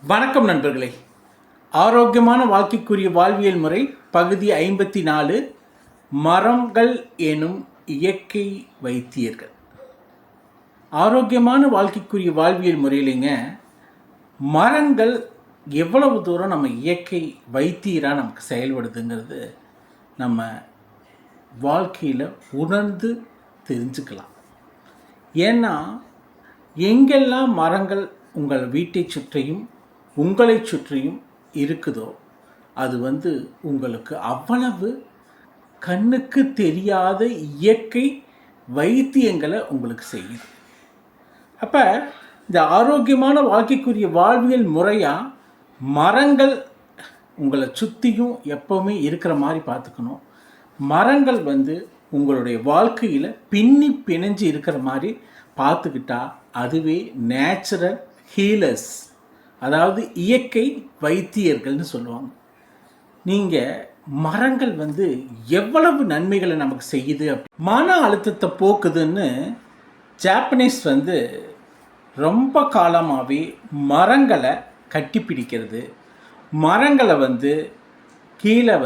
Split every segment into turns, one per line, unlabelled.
வணக்கம் நண்பர்களே. ஆரோக்கியமான வாழ்க்கைக்குரிய வாழ்வியல் முறை பகுதி 54. மரங்கள் எனும் இயற்கை வைத்தியர்கள். ஆரோக்கியமான வாழ்க்கைக்குரிய வாழ்வியல் முறையிலைங்க மரங்கள் எவ்வளவு தூரம் நம்ம இயற்கை வைத்தியராக நமக்கு செயல்படுதுங்கிறது நம்ம வாழ்க்கையில் உணர்ந்து தெரிஞ்சுக்கலாம். ஏன்னா எங்கெல்லாம் மரங்கள் உங்கள் வீட்டை சுற்றியும் உங்களை சுற்றியும் இருக்குதோ அது உங்களுக்கு அவ்வளவு கண்ணுக்கு தெரியாத இயற்கை வைத்தியங்களை உங்களுக்கு செய்யுது. அப்போ இந்த ஆரோக்கியமான வாழ்க்கைக்குரிய வாழ்வியல் முறையாக மரங்கள் உங்களை சுற்றியும் எப்போவுமே இருக்கிற மாதிரி பார்த்துக்கணும். மரங்கள் உங்களுடைய வாழ்க்கையில் பின்னி பிணைஞ்சு இருக்கிற மாதிரி பார்த்துக்கிட்டா அதுவே நேச்சுரல் ஹீலர்ஸ், அதாவது இயற்கை வைத்தியர்கள்னு சொல்லுவாங்க. நீங்கள் மரங்கள் எவ்வளவு நன்மைகளை நமக்கு செய்யுது. மன அழுத்தத்தை போக்குதுன்னு ஜாப்பனீஸ் ரொம்ப காலமாகவே மரங்களை கட்டி பிடிக்கிறது, மரங்களை கீழே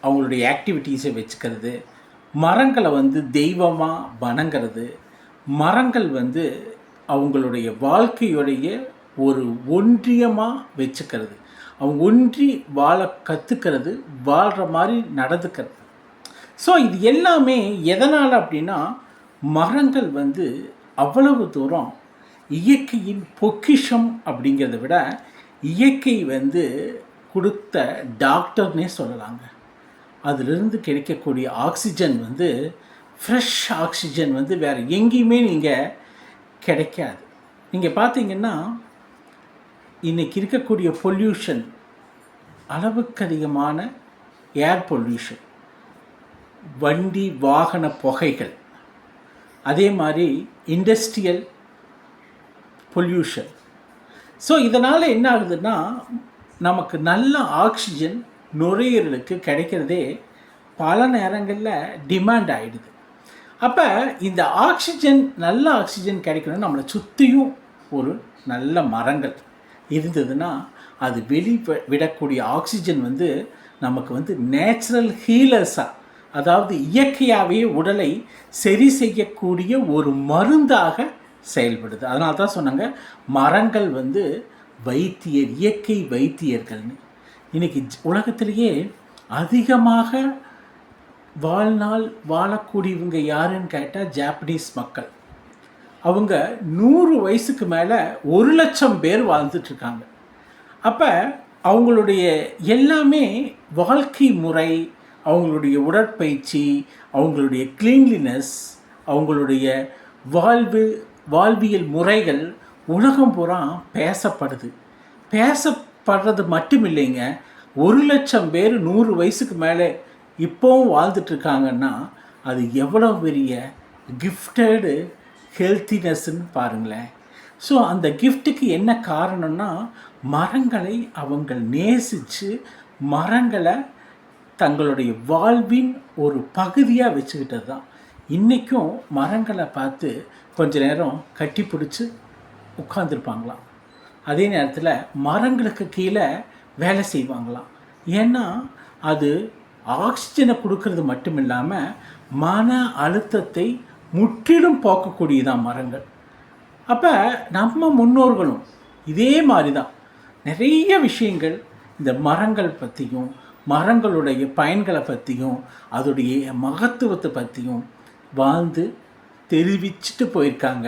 அவங்களுடைய ஆக்டிவிட்டீஸை வச்சுக்கிறது, மரங்களை தெய்வமாக வணங்கிறது, மரங்கள் அவங்களுடைய வாழ்க்கையுடைய ஒரு ஒன்றியமாக வச்சுக்கிறது, அவங்க ஒன்றி வாழ கற்றுக்கிறது, வாழ்கிற மாதிரி நடந்துக்கிறது. ஸோ இது எல்லாமே எதனால் அப்படின்னா மரங்கள் அவ்வளவு தூரம் இயற்கையின் பொக்கிஷம் அப்படிங்கிறத விட இயற்கை கொடுத்த டாக்டர்னே சொல்லலாங்க. அதிலிருந்து கிடைக்கக்கூடிய ஆக்சிஜன் ஃப்ரெஷ் ஆக்சிஜன் வேறு எங்கேயுமே நீங்கள் கிடைக்காது. நீங்கள் பார்த்தீங்கன்னா இன்றைக்கி இருக்கக்கூடிய பொல்யூஷன், அளவுக்கு அதிகமான ஏர் பொல்யூஷன், வண்டி வாகன புகைகள், அதே மாதிரி இண்டஸ்ட்ரியல் பொல்யூஷன். ஸோ இதனால் என்ன ஆகுதுன்னா நமக்கு நல்ல ஆக்சிஜன் நுரையீரலுக்கு கிடைக்கிறதே பல நேரங்களில் டிமாண்ட் ஆகிடுது. அப்போ இந்த ஆக்சிஜன், நல்ல ஆக்சிஜன் கிடைக்கணும், நம்மளை சுற்றியும் ஒரு நல்ல மரங்கள் இருந்ததுன்னா அது விடக்கூடிய ஆக்சிஜன் நமக்கு நேச்சுரல் ஹீலர்ஸாக, அதாவது இயற்கையாகவே உடலை சரி செய்யக்கூடிய ஒரு மருந்தாக செயல்படுது. அதனால தான் சொன்னாங்க மரங்கள் வைத்தியர், இயற்கை வைத்தியர்கள்னு. இன்றைக்கி உலகத்திலேயே அதிகமாக வாழ்நாள் வாழக்கூடியவங்க யாருன்னு கேட்டால் ஜாப்பனீஸ் மக்கள். அவங்க 100 வயசுக்கு மேலே 1,00,000 பேர் வாழ்ந்துட்டுருக்காங்க. அப்போ அவங்களுடைய எல்லாமே வாழ்க்கை முறை, அவங்களுடைய உடற்பயிற்சி, அவங்களுடைய கிளீன்லினஸ், அவங்களுடைய வாழ்வியல் முறைகள் உலகம் பூரா பேசப்படுறது மட்டும் இல்லைங்க. 1,00,000 பேர் 100 வயசுக்கு மேலே இப்போவும் வாழ்ந்துட்டுருக்காங்கன்னா அது எவ்வளோ பெரிய கிஃப்டடு ஹெல்த்தினஸ்ன்னு பாருங்களேன். ஸோ அந்த கிஃப்ட்டுக்கு என்ன காரணம்னா மரங்களை அவங்க நேசித்து மரங்களை தங்களுடைய வாழ்வின் ஒரு பகுதியாக வச்சுக்கிட்டது தான். இன்றைக்கும் மரங்களை பார்த்து கொஞ்ச நேரம் கட்டி பிடிச்சி உட்காந்துருப்பாங்களாம். அதே நேரத்தில் மரங்களுக்கு கீழே வேலை செய்வாங்களாம். ஏன்னா அது ஆக்சிஜனை கொடுக்கறது மட்டும் இல்லாமல் மன அழுத்தத்தை முற்றிலும் போக்கக்கூடியதான் மரங்கள். அப்போ நம்ம முன்னோர்களும் இதே மாதிரி தான் நிறைய விஷயங்கள் இந்த மரங்கள் பற்றியும் மரங்களுடைய பயன்களை பற்றியும் அதோடைய மகத்துவத்தை பற்றியும் வாழ்ந்து தெரிவிச்சுட்டு போயிருக்காங்க.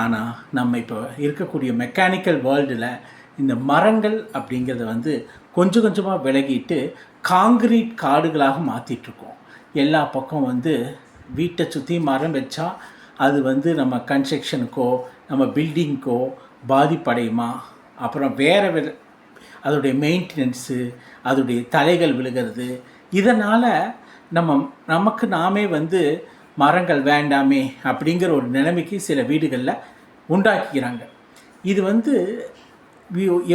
ஆனால் நம்ம இப்போ இருக்கக்கூடிய மெக்கானிக்கல் வேர்ல்டில் இந்த மரங்கள் அப்படிங்கிறத கொஞ்சம் கொஞ்சமாக விலகிட்டு காங்கிரீட் காடுகளாக மாற்றிட்டுருக்கோம். எல்லா பக்கம் வீட்டை சுற்றி மரம் வச்சா அது நம்ம கன்ஸ்ட்ரக்ஷனுக்கோ நம்ம பில்டிங்க்கோ பாதிப்படையுமா, அப்புறம் வேறு அதோடைய மெயின்டெனன்ஸு, அதோடைய தலைகள் விழுகிறது. இதனால் நமக்கு நாமே மரங்கள் வேண்டாமே அப்படிங்கிற ஒரு நிலைமைக்கு சில வீடுகளில் உண்டாக்கிக்கிறாங்க. இது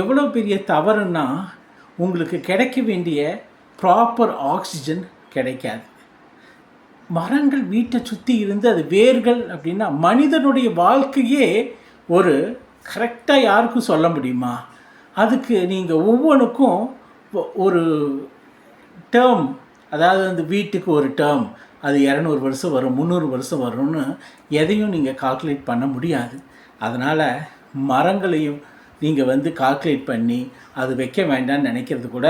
எவ்வளோ பெரிய தவறுன்னா உங்களுக்கு கிடைக்க வேண்டிய ப்ராப்பர் ஆக்சிஜன் கிடைக்காது. மரங்கள் வீட்டை சுற்றி இருந்து அது வேர்கள் அப்படின்னா மனிதனுடைய வாழ்க்கையே ஒரு கரெக்டாக யாருக்கும் சொல்ல முடியுமா? அதுக்கு நீங்கள் ஒவ்வொன்றுக்கும் ஒரு டேர்ம், அதாவது அந்த வீட்டுக்கு ஒரு டேர்ம், அது 200 வருஷம் வரும், 300 வருஷம் வரும்னு எதையும் நீங்கள் கால்குலேட் பண்ண முடியாது. அதனால் மரங்களையும் நீங்கள் கால்குலேட் பண்ணி அது வைக்க வேண்டாம்னு நினைக்கிறது கூட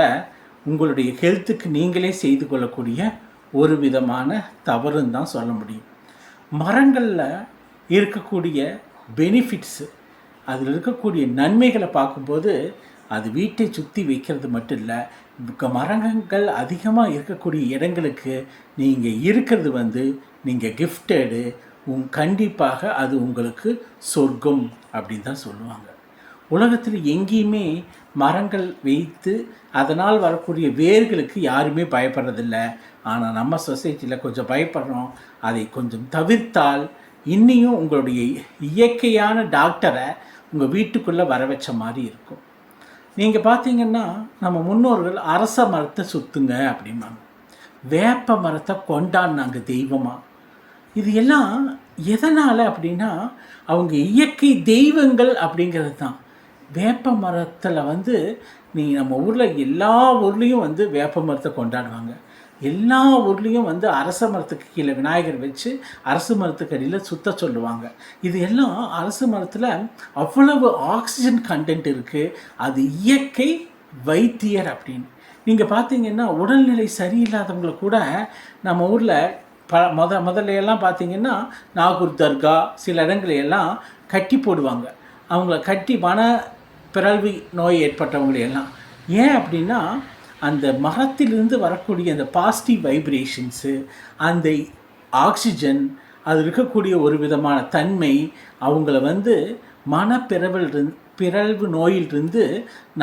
உங்களுடைய ஹெல்த்துக்கு நீங்களே செய்து கொள்ளக்கூடிய ஒரு விதமான தவறுன்னு தான் சொல்ல முடியும். மரங்களில் இருக்கக்கூடிய பெனிஃபிட்ஸு, அதில் இருக்கக்கூடிய நன்மைகளை பார்க்கும்போது அது வீட்டை சுற்றி வைக்கிறது மட்டும் இல்லை, மரங்கள் அதிகமாக இருக்கக்கூடிய இடங்களுக்கு நீங்கள் இருக்கிறது நீங்கள் கிஃப்டடு, கண்டிப்பாக அது உங்களுக்கு சொர்க்கம் அப்படின்னு தான் சொல்லுவாங்க. உலகத்தில் எங்கேயுமே மரங்கள் வைத்து அதனால் வரக்கூடிய வேர்களுக்கு யாருமே பயப்படுறதில்லை. ஆனால் நம்ம சொசைட்டியில் கொஞ்சம் பயப்படுறோம். அதை கொஞ்சம் தவிர்த்தால் இன்னியும் உங்களுடைய இயற்கையான டாக்டரை உங்கள் வீட்டுக்குள்ளே வர வச்ச மாதிரி இருக்கும். நீங்கள் பார்த்தீங்கன்னா நம்ம முன்னோர்கள் அரச மரத்தை சுற்றுங்க அப்படிம்பாங்க, வேப்ப மரத்தை கொண்டாடினாங்க தெய்வமாக. இது எல்லாம் எதனால் அப்படின்னா அவங்க இயற்கை தெய்வங்கள் அப்படிங்கிறது தான். வேப்ப மரத்தில் நீங்கள் நம்ம ஊரில் எல்லா ஊர்லேயும் வேப்ப மரத்தை கொண்டாடுவாங்க. எல்லா ஊர்லேயும் அரச மரத்துக்கு கீழே விநாயகர் வச்சு அரச மரத்துக்கு அடியில் சுத்த சொல்லுவாங்க. இது எல்லாம் அரச மரத்தில் அவ்வளவு ஆக்சிஜன் கண்டென்ட் இருக்குது. அது இயற்கை வைத்தியர் அப்படின்னு. நீங்கள் பார்த்தீங்கன்னா உடல்நிலை சரியில்லாதவங்களை கூட நம்ம ஊரில் முதல்ல எல்லாம் பார்த்தீங்கன்னா நாகூர் தர்கா சில இடங்களையெல்லாம் கட்டி போடுவாங்க. அவங்கள கட்டி பிறழ்வு நோய் ஏற்பட்டவங்களையெல்லாம். ஏன் அப்படின்னா அந்த மரத்திலிருந்து வரக்கூடிய அந்த பாசிட்டிவ் வைப்ரேஷன்ஸு, அந்த ஆக்சிஜன், அது இருக்கக்கூடிய ஒரு விதமான தன்மை அவங்கள பிறழ்வு நோயிலிருந்து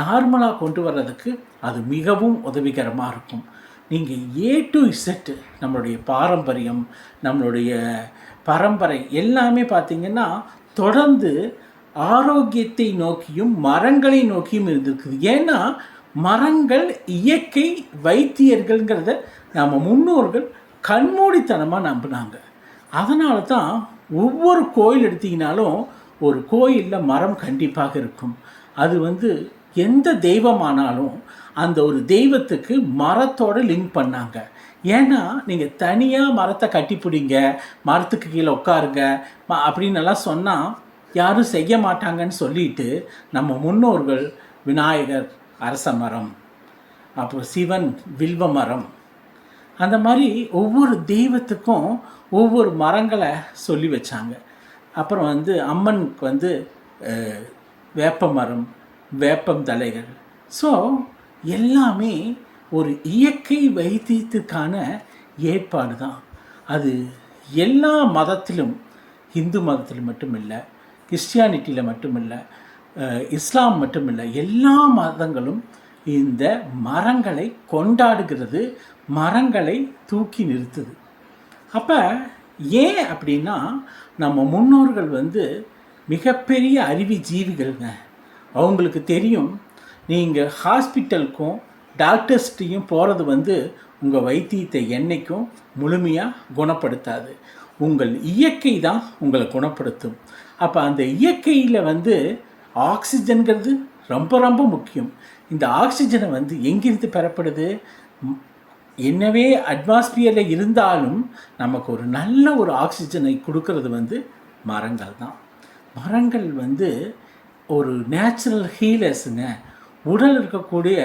நார்மலாக கொண்டு வர்றதுக்கு அது மிகவும் உதவிகரமாக இருக்கும். நீங்கள் A to Z நம்மளுடைய பாரம்பரியம், நம்மளுடைய பரம்பரை எல்லாமே பார்த்திங்கன்னா தொடர்ந்து ஆரோக்கியத்தை நோக்கியும் மரங்களை நோக்கியும் இருந்திருக்குது. ஏன்னா மரங்கள் இயற்கை வைத்தியர்கள்ங்கிறத நம்ம முன்னோர்கள் கண்மூடித்தனமாக நம்பினாங்க. அதனால தான் ஒவ்வொரு கோயில் எடுத்திங்கனாலும் ஒரு கோயிலில் மரம் கண்டிப்பாக இருக்கும். அது எந்த தெய்வமானாலும் அந்த ஒரு தெய்வத்துக்கு மரத்தோடு லிங்க் பண்ணாங்க. ஏன்னா நீங்கள் தனியாக மரத்தை கட்டி பிடிங்க, மரத்துக்கு கீழே உட்காருங்க அப்படின்னு எல்லாம் சொன்னால் யாரும் செய்ய மாட்டாங்கன்னு சொல்லிட்டு நம்ம முன்னோர்கள் விநாயகர் அரச மரம், அப்புறம் சிவன் வில்வ மரம், அந்த மாதிரி ஒவ்வொரு தெய்வத்துக்கும் ஒவ்வொரு மரங்களை சொல்லி வச்சாங்க. அப்புறம் அம்மனுக்கு வேப்ப மரம், வேப்பம் தலைகள். ஸோ எல்லாமே ஒரு இயற்கை வைத்தியத்துக்கான ஏற்பாடு தான். அது எல்லா மதத்திலும், இந்து மதத்தில் மட்டும் இல்லை, கிறிஸ்டியானிட்டியில் மட்டும் இல்லை, இஸ்லாம் மட்டும் இல்லை, எல்லா மதங்களும் இந்த மரங்களை கொண்டாடுகிறது, மரங்களை தூக்கி நிறுத்துது. அப்போ ஏன் அப்படின்னா நம்ம முன்னோர்கள் மிகப்பெரிய அறிவி ஜீவிகள்ங்க. அவங்களுக்கு தெரியும் நீங்கள் ஹாஸ்பிட்டலுக்கும் டாக்டர்ஸ்டையும் போகிறது உங்கள் வைத்தியத்தை என்றைக்கும் முழுமையாக குணப்படுத்தாது. உங்கள் இயற்கை தான் உங்களை குணப்படுத்தும். அப்போ அந்த இயற்கையில் ஆக்சிஜன்கிறது ரொம்ப ரொம்ப முக்கியம். இந்த ஆக்சிஜனை எங்கிருந்து பெறப்படுது? என்னவே அட்மாஸ்பியரில் இருந்தாலும் நமக்கு ஒரு நல்ல ஒரு ஆக்சிஜனை கொடுக்கறது மரங்கள் தான். மரங்கள் ஒரு நேச்சுரல் ஹீலர்ஸுங்க. உடல் இருக்கக்கூடிய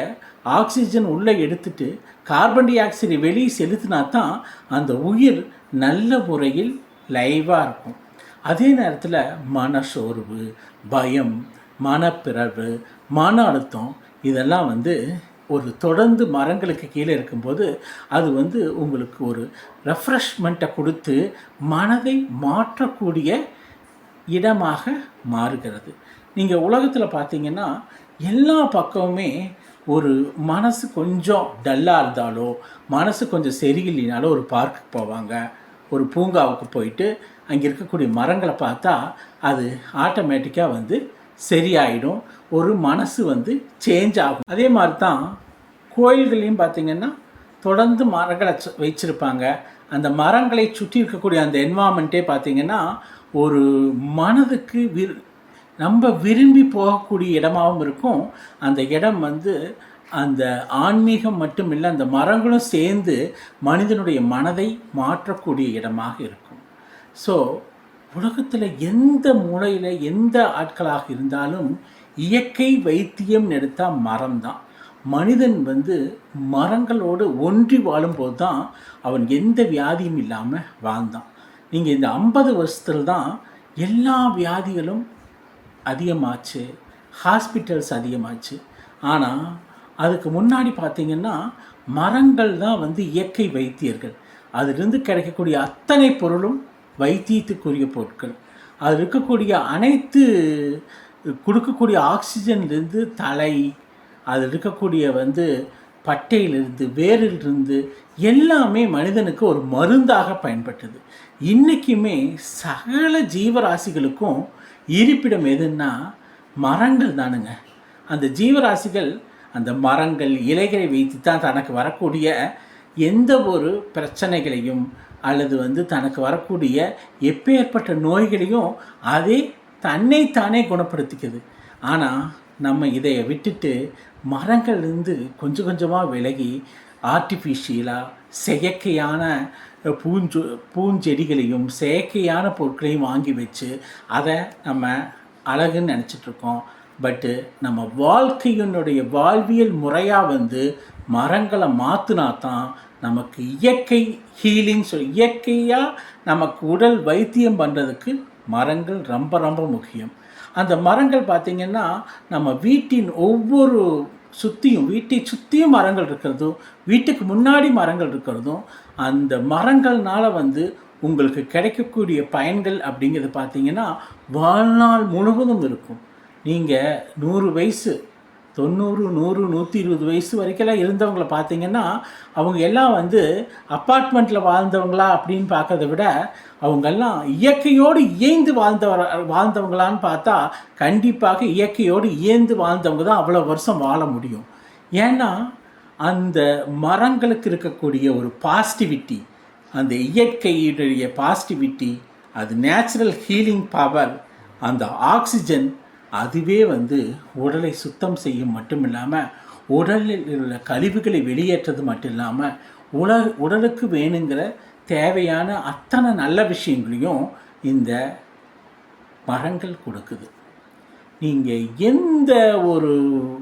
ஆக்சிஜன் உள்ளே எடுத்துட்டு கார்பன் டை ஆக்சைடை வெளியே செலுத்தினா தான் அந்த உயிர் நல்ல முறையில் லைவாக இருக்கும். அதே நேரத்தில் மனசோர்வு, பயம், மனப்பிறழ்வு, மன அழுத்தம் இதெல்லாம் ஒரு தொடர்ந்து மரங்களுக்கு கீழே இருக்கும்போது அது உங்களுக்கு ஒரு ரெஃப்ரெஷ்மெண்ட்டை கொடுத்து மனதை மாற்றக்கூடிய இடமாக மாறுகிறது. நீங்கள் உலகத்தில் பார்த்தீங்கன்னா எல்லா பக்கமுமே ஒரு மனசு கொஞ்சம் டல்லாக இருந்தாலோ, மனசு கொஞ்சம் சரியில்லைனாலோ ஒரு பார்க்குக்கு போவாங்க, ஒரு பூங்காவுக்கு போயிட்டு அங்கே இருக்கக்கூடிய மரங்களை பார்த்தா அது ஆட்டோமேட்டிக்காக சரியாயிடும். ஒரு மனசு சேஞ்ச் ஆகும். அதே மாதிரி தான் கோயில்களையும் பார்த்திங்கன்னா தொடர்ந்து மரங்களை வச்சுருப்பாங்க. அந்த மரங்களை சுற்றி இருக்கக்கூடிய அந்த என்வாமெண்ட்டே பார்த்திங்கன்னா ஒரு மனதுக்கு நம்ம விரும்பி போகக்கூடிய இடமாகவும் இருக்கும். அந்த இடம் வந்து அந்த ஆன்மீகம் மட்டும் இல்லை, அந்த மரங்களும் சேர்ந்து மனிதனுடைய மனதை மாற்றக்கூடிய இடமாக இருக்கும். ஸோ உலகத்தில் எந்த மூலையில் எந்த ஆட்களாக இருந்தாலும் இயற்கை வைத்தியம் எடுத்தால் மரம் தான். மனிதன் வந்து மரங்களோடு ஒன்றி வாழும்போது தான் அவன் எந்த வியாதியும் இல்லாமல் வாழ்ந்தான். நீங்கள் இந்த 50 வருஷத்தில் தான் எல்லா வியாதிகளும் அதிகமாச்சு, ஹாஸ்பிட்டல்ஸ் அதிகமாச்சு. ஆனால் அதுக்கு முன்னாடி பார்த்திங்கன்னா மரங்கள் தான் வந்து இயற்கை வைத்தியர்கள். அதிலிருந்து கிடைக்கக்கூடிய அத்தனை பொருளும் வைத்தியத்துக்குரிய பொருட்கள். அது இருக்கக்கூடிய அனைத்து கொடுக்கக்கூடிய ஆக்சிஜன்லேருந்து தலை, அது இருக்கக்கூடிய வந்து பட்டையிலிருந்து வேரிலிருந்து எல்லாமே மனிதனுக்கு ஒரு மருந்தாக பயன்பட்டது. இன்றைக்குமே சகல ஜீவராசிகளுக்கும் இருப்பிடம் எதுன்னா மரங்கள் தானுங்க. அந்த ஜீவராசிகள் அந்த மரங்கள் இலைகளை வைத்து தான் தனக்கு வரக்கூடிய எந்த ஒரு பிரச்சனைகளையும் அல்லது வந்து தனக்கு வரக்கூடிய எப்பேற்பட்ட நோய்களையும் அதே தன்னைத்தானே குணப்படுத்திக்குது. ஆனால் நம்ம இதை விட்டுட்டு மரங்கள்லேருந்து கொஞ்சம் கொஞ்சமாக விலகி ஆர்டிஃபிஷியலாக செயற்கையான பூஞ்செடிகளையும் செயற்கையான பொருட்களையும் வாங்கி வச்சு அதை நம்ம அழகுன்னு நினச்சிட்ருக்கோம். பட்டு நம்ம வாழ்க்கையினுடைய வாழ்வியல் முறையாக வந்து மரங்களை மாற்றினா தான் நமக்கு இயற்கை ஹீலிங் இயற்கையாக நமக்கு உடல் வைத்தியம் பண்ணுறதுக்கு மரங்கள் ரொம்ப ரொம்ப முக்கியம். அந்த மரங்கள் பார்த்திங்கன்னா நம்ம வீட்டின் ஒவ்வொரு வீட்டை சுற்றியும் மரங்கள் இருக்கிறதும் வீட்டுக்கு முன்னாடி மரங்கள் இருக்கிறதும் அந்த மரங்கள்னால வந்து உங்களுக்கு கிடைக்கக்கூடிய பயன்கள் அப்படிங்கிறது பார்த்திங்கன்னா வாழ்நாள் முழுவதும் இருக்கும். நீங்கள் 100 வயசு 90 100 120 வயசு வரைக்கெல்லாம் இருந்தவங்கள பார்த்திங்கன்னா அவங்க எல்லாம் வந்து அப்பார்ட்மெண்ட்டில் வாழ்ந்தவங்களா அப்படின்னு பார்க்கறத விட அவங்கெல்லாம் இயற்கையோடு இயைந்து வாழ்ந்தவங்களான்னு பார்த்தா கண்டிப்பாக இயற்கையோடு இயைந்து வாழ்ந்தவங்க தான் அவ்வளோ வருஷம் வாழ முடியும். ஏன்னா அந்த மரங்களுக்கு இருக்கக்கூடிய ஒரு பாசிட்டிவிட்டி, அந்த இயற்கையுடைய பாசிட்டிவிட்டி, அது நேச்சுரல் ஹீலிங் பவர், அந்த ஆக்சிஜன், அதுவே வந்து உடலை சுத்தம் செய்யும் மட்டும் இல்லாமல் உடலில் உள்ள கழிவுகளை வெளியேற்றது மட்டும் இல்லாமல் உடலுக்கு வேணுங்கிற தேவையான அத்தனை நல்ல விஷயங்களையும் இந்த மரங்கள் கொடுக்குது. நீங்கள் எந்த ஒரு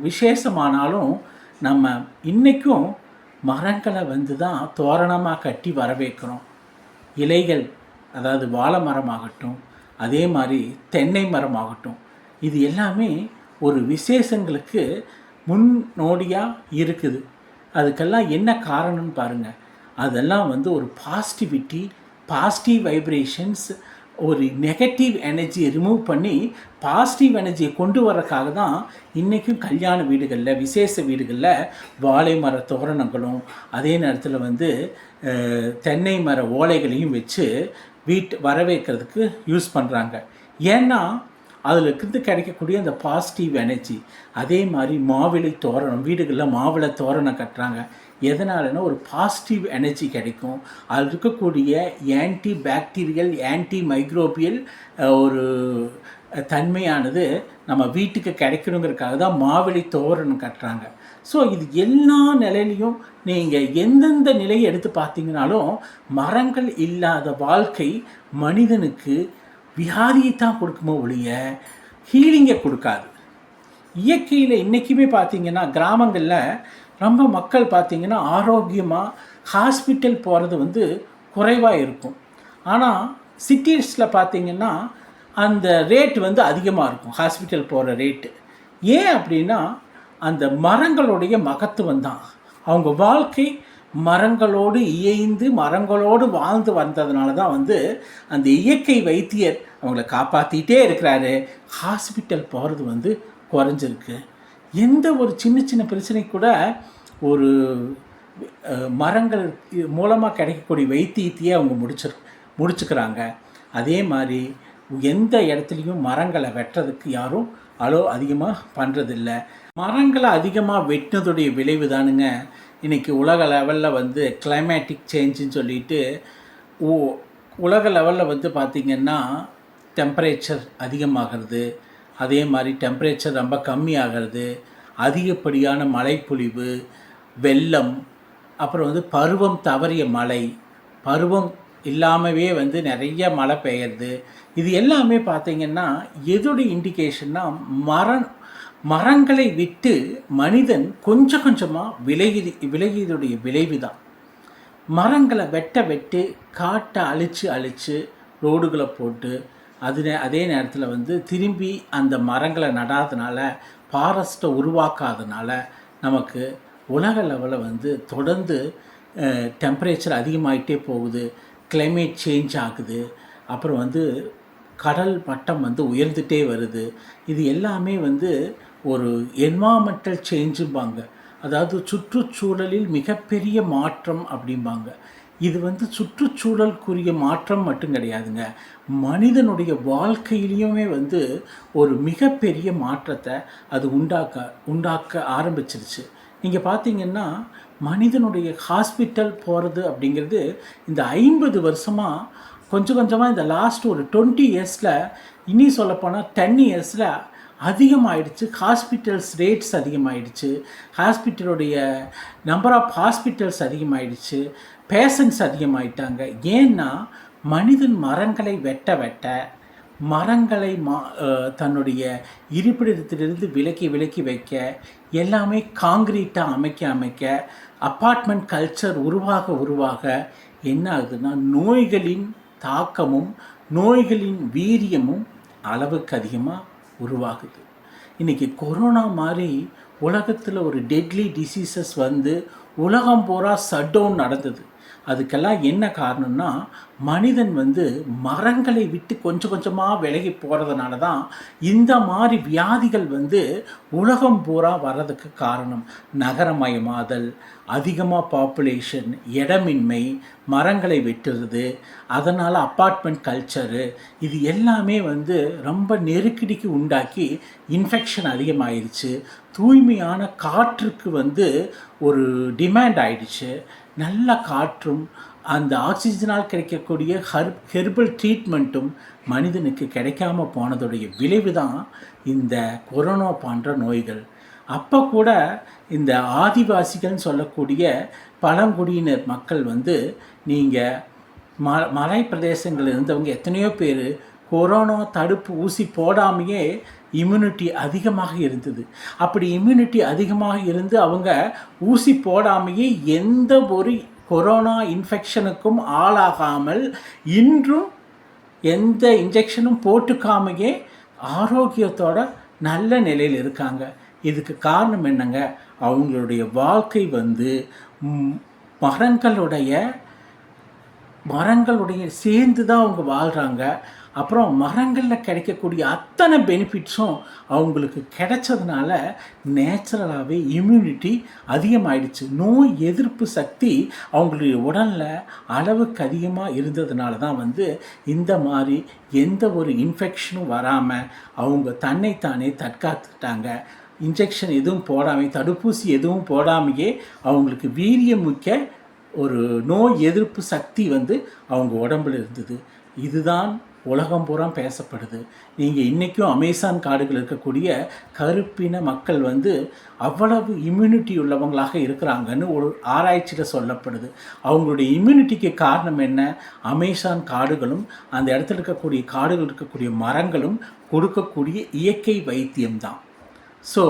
விசேஷமானாலும் நம்ம இன்றைக்கும் மரங்களை வந்து தான் தோரணமாக கட்டி வரவேற்கிறோம். இலைகள், அதாவது வாழை மரமாகட்டும், அதே மாதிரி தென்னை மரமாகட்டும், இது எல்லாமே ஒரு விசேஷங்களுக்கு முன்னோடியாக இருக்குது. அதுக்கெல்லாம் என்ன காரணம்னு பாருங்கள். அதெல்லாம் வந்து ஒரு பாசிட்டிவிட்டி, பாசிட்டிவ் வைப்ரேஷன்ஸ், ஒரு நெகட்டிவ் எனர்ஜியை ரிமூவ் பண்ணி பாசிட்டிவ் எனர்ஜியை கொண்டு வரக்காக தான் இன்றைக்கும் கல்யாண வீடுகளில், விசேஷ வீடுகளில் வாழை மர தோரணங்களும் அதே நேரத்தில் வந்து தென்னை மர ஓலைகளையும் வச்சு வரவேற்கிறதுக்கு யூஸ் பண்ணுறாங்க. ஏன்னா அதில் இருந்து கிடைக்கக்கூடிய அந்த பாசிட்டிவ் எனர்ஜி. அதே மாதிரி மாவிலை தோரணம், வீடுகளில் மாவிலை தோரணம் கட்டுறாங்க. எதனாலன்னா ஒரு பாசிட்டிவ் எனர்ஜி கிடைக்கும். அதில் இருக்கக்கூடிய ஆன்டி பாக்டீரியல், ஆன்டி மைக்ரோபியல் ஒரு தன்மையானது நம்ம வீட்டுக்கு கிடைக்கணுங்கிறதுக்காக தான் மாவிலை தோரணம் கட்டுறாங்க. ஸோ இது எல்லா நிலையிலையும் நீங்கள் எந்தெந்த நிலையை எடுத்து பார்த்தீங்கன்னாலும் மரங்கள் இல்லாத வாழ்க்கை மனிதனுக்கு வியாதியை தான் கொடுக்குமோ ஒழிய ஹீலிங்கை கொடுக்காது. இயற்கையில் இன்றைக்குமே பார்த்திங்கன்னா கிராமங்களில் ரொம்ப மக்கள் பார்த்திங்கன்னா ஆரோக்கியமாக ஹாஸ்பிட்டல் போகிறது வந்து குறைவாக இருக்கும். ஆனால் சிட்டிஸில் பார்த்திங்கன்னா அந்த ரேட்டு வந்து அதிகமாக இருக்கும், ஹாஸ்பிட்டல் போகிற ரேட்டு. ஏன் அப்படின்னா அந்த மரங்களுடைய மகத்துவம் தான். அவங்க வாழ்க்கை மரங்களோடு இயைந்து மரங்களோடு வாழ்ந்து வந்ததுனால தான் வந்து அந்த இயற்கை வைத்தியர் அவங்கள காப்பாற்றிகிட்டே இருக்கிறாரு. ஹாஸ்பிட்டல் போகிறது வந்து குறைஞ்சிருக்கு. எந்த ஒரு சின்ன சின்ன பிரச்சனை கூட ஒரு மரங்கள் மூலமாக கிடைக்கக்கூடிய வைத்தியத்தையே அவங்க முடிச்சுக்கிறாங்க. அதே மாதிரி எந்த இடத்துலையும் மரங்களை வெட்டுறதுக்கு யாரும் அதிகமாக பண்ணுறதில்ல. மரங்களை அதிகமாக வெட்டினதுடைய விளைவு தானுங்க இன்றைக்கி உலக லெவலில் வந்து கிளைமேட்டிக் சேஞ்சுன்னு சொல்லிட்டு உலக லெவலில் வந்து பார்த்திங்கன்னா டெம்பரேச்சர் அதிகமாகிறது. அதே மாதிரி டெம்பரேச்சர் ரொம்ப கம்மியாகிறது, அதிகப்படியான மழைப்பொழிவு, வெள்ளம், அப்புறம் வந்து பருவம் தவறிய மழை, பருவம் இல்லாமவே வந்து நிறைய மழை பெய்யுறது, இது எல்லாமே பார்த்திங்கன்னா எதோடைய இண்டிகேஷன்னா மரங்களை விட்டு மனிதன் கொஞ்சம் கொஞ்சமாக விலகியதுடைய விளைவு தான். மரங்களை வெட்டு காட்டை அழித்து ரோடுகளை போட்டு அதே நேரத்தில் வந்து திரும்பி அந்த மரங்களை நடாதனால, ஃபாரஸ்ட்டை உருவாக்காதனால நமக்கு உலக லெவலில் வந்து தொடர்ந்து டெம்பரேச்சர் அதிகமாகிட்டே போகுது, கிளைமேட் சேஞ்ச் ஆகுது, அப்புறம் வந்து கடல் மட்டம் வந்து உயர்ந்துகிட்டே வருது. இது எல்லாமே வந்து ஒரு என்வாமெண்டல் சேஞ்சும்பாங்க, அதாவது சுற்றுச்சூழலில் மிகப்பெரிய மாற்றம் அப்படிம்பாங்க. இது வந்து சுற்றுச்சூழலுக்குரிய மாற்றம் மட்டும் கிடையாதுங்க, மனிதனுடைய வாழ்க்கையிலையுமே வந்து ஒரு மிகப்பெரிய மாற்றத்தை அது உண்டாக்க ஆரம்பிச்சிருச்சு. நீங்கள் பார்த்தீங்கன்னா மனிதனுடைய ஹாஸ்பிட்டல் போகிறது அப்படிங்கிறது இந்த 50 வருஷமாக கொஞ்சம் கொஞ்சமாக இந்த லாஸ்ட் ஒரு 20 இயர்ஸில், இனி சொல்லப்போனால் 10 இயர்ஸில் அதிகமாகிடுச்சு. ஹாஸ்பிட்டல்ஸ் ரேட்ஸ் அதிகமாகிடுச்சு, ஹாஸ்பிட்டலுடைய நம்பர் ஆஃப் ஹாஸ்பிட்டல்ஸ் அதிகமாகிடுச்சு, பேஷண்ட்ஸ் அதிகமாகிட்டாங்க. ஏன்னா மனிதன் மரங்களை வெட்ட மரங்களை தன்னுடைய இருப்பிடத்திலிருந்து விலக்கி வைக்க, எல்லாமே காங்கிரீட்டாக அமைக்க அப்பார்ட்மெண்ட் கல்ச்சர் உருவாக என்ன ஆகுதுன்னா நோய்களின் தாக்கமும் நோய்களின் வீரியமும் அளவுக்கு அதிகமாக உருவாகுது. இன்றைக்கி கொரோனா மாதிரி உலகத்தில் ஒரு டெட்லி டிசீசஸ் வந்து உலகம் பூரா ஷட் டவுன் நடந்தது. அதுக்கெல்லாம் என்ன காரணம்னா மனிதன் வந்து மரங்களை விட்டு கொஞ்சம் கொஞ்சமாக விலகி போகிறதுனால தான் இந்த மாதிரி வியாதிகள் வந்து உலகம் பூரா வர்றதுக்கு காரணம். நகரமயமாதல், அதிகமாக பாப்புலேஷன், இடமின்மை, மரங்களை வெட்டுறது, அதனால் அப்பார்ட்மெண்ட் கல்ச்சரு, இது எல்லாமே வந்து ரொம்ப நெருக்கடிக்கு உண்டாக்கி இன்ஃபெக்ஷன் அதிகமாகிடுச்சு. தூய்மையான காற்றுக்கு வந்து ஒரு டிமாண்ட் ஆயிடுச்சு. நல்ல காற்றும் அந்த ஆக்சிஜனால் கிடைக்கக்கூடிய ஹெர்பல் ட்ரீட்மெண்ட்டும் மனிதனுக்கு கிடைக்காம போனதுடைய விளைவு தான் இந்த கொரோனா போன்ற நோய்கள். அப்போ கூட இந்த ஆதிவாசிகள்னு சொல்லக்கூடிய பழங்குடியினர் மக்கள் வந்து நீங்கள் மலை பிரதேசங்களில் இருந்தவங்க எத்தனையோ பேர் கொரோனா தடுப்பு ஊசி போடாமையே இம்யூனிட்டி அதிகமாக இருந்தது. அப்படி இம்யூனிட்டி அதிகமாக இருந்து அவங்க ஊசி போடாமையே எந்த ஒரு கொரோனா இன்ஃபெக்ஷனுக்கும் ஆளாகாமல் இன்றும் எந்த இன்ஜெக்ஷனும் போட்டுக்காமையே ஆரோக்கியத்தோட நல்ல நிலையில் இருக்காங்க. இதுக்கு காரணம் என்னங்க? அவங்களுடைய வாழ்க்கை வந்து மரங்களுடைய சேர்ந்து தான் அவங்க வாழ்கிறாங்க. அப்புறம் மரங்களில் கிடைக்கக்கூடிய அத்தனை பெனிஃபிட்ஸும் அவங்களுக்கு கிடைச்சதுனால நேச்சுரலாகவே இம்யூனிட்டி அதிகமாகிடுச்சு. நோய் எதிர்ப்பு சக்தி அவங்களுடைய உடலில் அளவுக்கு அதிகமாக இருந்ததுனால தான் வந்து இந்த மாதிரி எந்த ஒரு இன்ஃபெக்ஷனும் வராமல் அவங்க தன்னைத்தானே தற்காத்துக்கிட்டாங்க. இன்ஜெக்ஷன் எதுவும் போடாமல், தடுப்பூசி எதுவும் போடாமையே அவங்களுக்கு வீரியமிக்க ஒரு நோய் எதிர்ப்பு சக்தி வந்து அவங்க உடம்பில் இருந்தது. இதுதான் உலகம் பூரா பேசப்படுது. நீங்கள் இன்றைக்கும் அமேசான் காடுகள் இருக்கக்கூடிய கருப்பின மக்கள் வந்து அவ்வளவு இம்யூனிட்டி உள்ளவங்களாக இருக்கிறாங்கன்னு ஒரு ஆராய்ச்சியில் சொல்லப்படுது. அவங்களுடைய இம்யூனிட்டிக்கு காரணம் என்ன? அமேசான் காடுகளும் அந்த இடத்துல இருக்கக்கூடிய காடுகள் இருக்கக்கூடிய மரங்களும் கொடுக்கக்கூடிய இயற்கை வைத்தியம்தான். ஸோ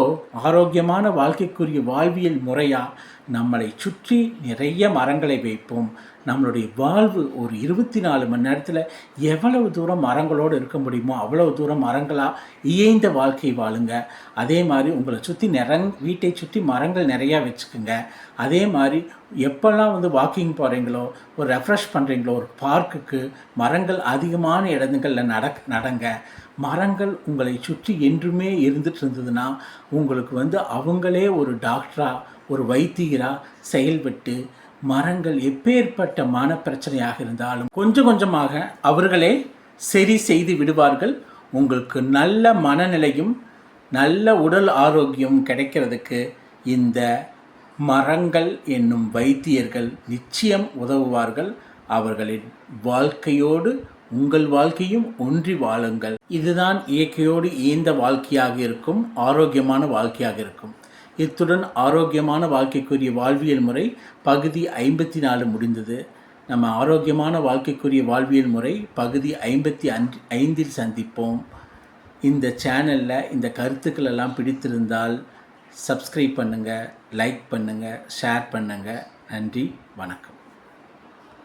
ஆரோக்கியமான வாழ்க்கைக்குரிய வாழ்வியல் முறையாக நம்மளை சுற்றி நிறைய மரங்களை வைப்போம். நம்மளுடைய வாழ்வு ஒரு 24 மணி நேரத்தில் எவ்வளவு தூரம் மரங்களோடு இருக்க முடியுமோ அவ்வளவு தூரம் மரங்களாக இயைந்த வாழ்க்கை வாழுங்க. அதே மாதிரி உங்களை சுற்றி வீட்டை சுற்றி மரங்கள் நிறையா வச்சுக்குங்க. அதே மாதிரி எப்போல்லாம் வந்து வாக்கிங் போகிறீங்களோ, ஒரு ரெஃப்ரெஷ் பண்ணுறீங்களோ, ஒரு பார்க்குக்கு மரங்கள் அதிகமான இடங்களில் நடங்க. மரங்கள் உங்களை சுற்றி என்றுமே இருந்துட்டு இருந்ததுன்னா உங்களுக்கு வந்து அவங்களே ஒரு டாக்டராக, ஒரு வைத்தியராக செயல்பட்டு மரங்கள் எப்பேற்பட்ட மனப்பிரச்சனையாக இருந்தாலும் கொஞ்சம் கொஞ்சமாக அவர்களே சரி செய்து விடுவார்கள். உங்களுக்கு நல்ல மனநிலையும் நல்ல உடல் ஆரோக்கியம் கிடைக்கிறதுக்கு இந்த மரங்கள் என்னும் வைத்தியர்கள் நிச்சயம் உதவுவார்கள். அவர்களின் வாழ்க்கையோடு உங்கள் வாழ்க்கையும் ஒன்றி வாழுங்கள். இதுதான் இயற்கையோடு இயந்த வாழ்க்கையாக இருக்கும், ஆரோக்கியமான வாழ்க்கையாக இருக்கும். இத்துடன் ஆரோக்கியமான வாழ்க்கைக்குரிய வாழ்வியல் முறை பகுதி 54 முடிந்தது. நம்ம ஆரோக்கியமான வாழ்க்கைக்குரிய வாழ்வியல் முறை பகுதி 55 சந்திப்போம். இந்த சேனலில் இந்த கருத்துக்கள் எல்லாம் பிடித்திருந்தால் சப்ஸ்கிரைப் பண்ணுங்கள், லைக் பண்ணுங்கள், ஷேர் பண்ணுங்கள். நன்றி, வணக்கம்.